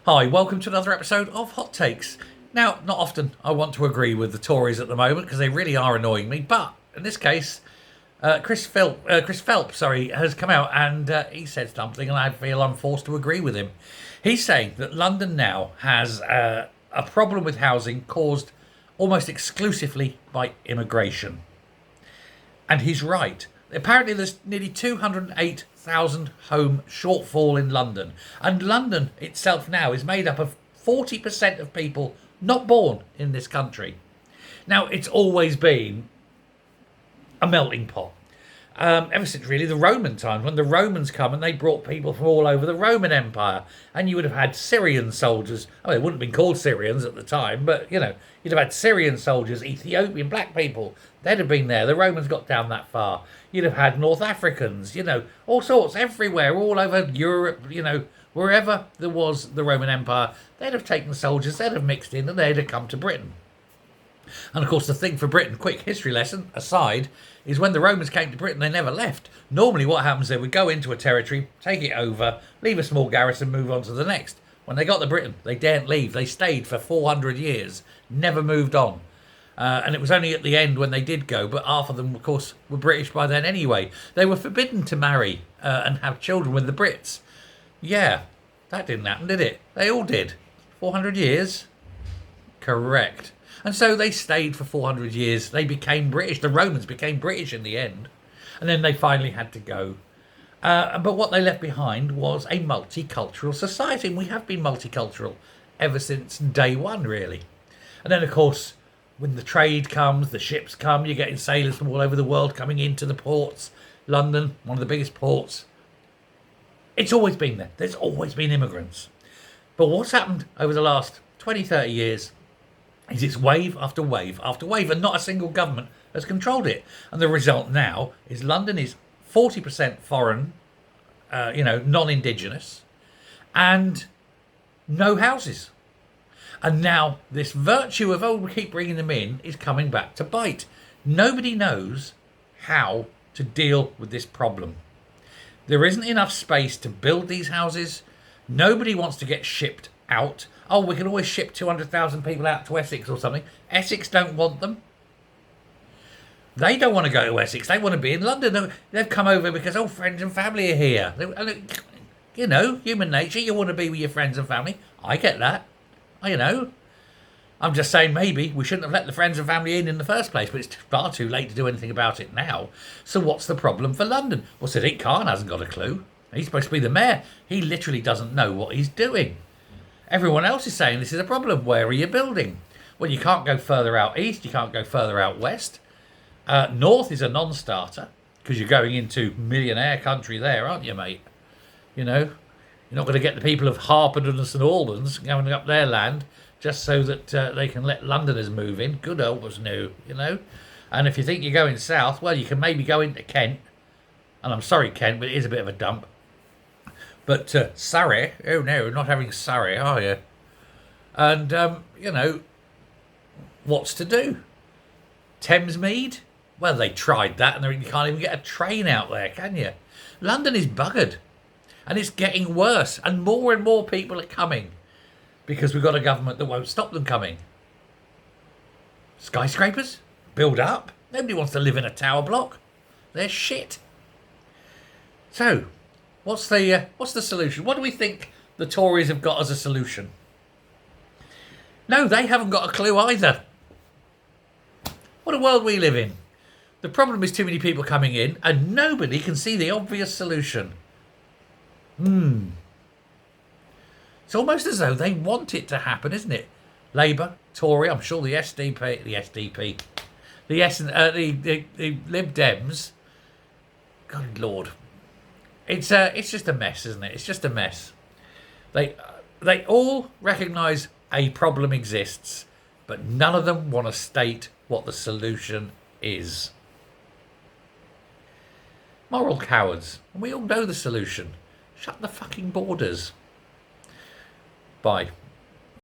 Hi, welcome to another episode of Hot Takes. Now, not often I want to agree with the Tories at the moment because they really are annoying me, but in this case, Chris Phelps, has come out and he said something, and I feel I'm forced to agree with him. He's saying that London now has a problem with housing caused almost exclusively by immigration. And he's right. Apparently, there's nearly 208,000 home shortfall in London. And London itself now is made up of 40% of people not born in this country. Now, it's always been a melting pot. Ever since really the Roman times, when the Romans come and they brought people from all over the Roman Empire, and you would have had Syrian soldiers. I mean, they wouldn't have been called Syrians at the time, but you'd have had Syrian soldiers, Ethiopian black people. They'd have been there. The Romans got down that far. You'd have had North Africans, all sorts everywhere, all over Europe, wherever there was the Roman Empire, they'd have taken soldiers, they'd have mixed in, and they'd have come to Britain. And of course, the thing for Britain, quick history lesson aside, is when the Romans came to Britain, they never left. Normally, what happens, they would go into a territory, take it over, leave a small garrison, move on to the next. When they got to Britain, they daren't leave. They stayed for 400 years, never moved on. And it was only at the end when they did go, but half of them, of course, were British by then anyway. They were forbidden to marry and have children with the Brits. Yeah, that didn't happen, did it? They all did. 400 years? Correct. And so they stayed for 400 years. They became British. The Romans became British in the end. And then they finally had to go. But what they left behind was a multicultural society. And we have been multicultural ever since day one, really. And then, of course, when the trade comes, the ships come, you're getting sailors from all over the world coming into the ports. London, one of the biggest ports. It's always been there. There's always been immigrants. But what's happened over the last 20, 30 years is it's wave after wave after wave, and not a single government has controlled it. And the result now is London is 40% foreign, non-indigenous, and no houses. And now this virtue of, we keep bringing them in, is coming back to bite. Nobody knows how to deal with this problem. There isn't enough space to build these houses. Nobody wants to get shipped out. Oh, we can always ship 200,000 people out to Essex or something. Essex don't want them. They don't want to go to Essex. They want to be in London. They've come over because, friends and family are here. Human nature, you want to be with your friends and family. I get that. I'm just saying maybe we shouldn't have let the friends and family in the first place, but it's far too late to do anything about it now. So what's the problem for London? Well, Sadiq Khan hasn't got a clue. He's supposed to be the mayor. He literally doesn't know what he's doing. Everyone else is saying this is a problem. Where are you building? Well, you can't go further out east. You can't go further out west. North is a non-starter because you're going into millionaire country there, aren't you, mate? You're not going to get the people of Harpenden and St Albans going up their land just so that they can let Londoners move in. Good old was new, And if you think you're going south, well, you can maybe go into Kent. And I'm sorry, Kent, but it is a bit of a dump. But Surrey, oh no, not having Surrey, are you? And, what's to do? Thamesmead? Well, they tried that and you can't even get a train out there, can you? London is buggered. And it's getting worse. And more people are coming. Because we've got a government that won't stop them coming. Skyscrapers? Build up? Nobody wants to live in a tower block. They're shit. So, what's the solution? What do we think the Tories have got as a solution? No, they haven't got a clue either. What a world we live in. The problem is too many people coming in and nobody can see the obvious solution. It's almost as though they want it to happen, isn't it? Labour, Tory, I'm sure the Lib Dems. God Lord. It's just a mess, isn't it? It's just a mess. They all recognise a problem exists, but none of them want to state what the solution is. Moral cowards. And we all know the solution. Shut the fucking borders. Bye.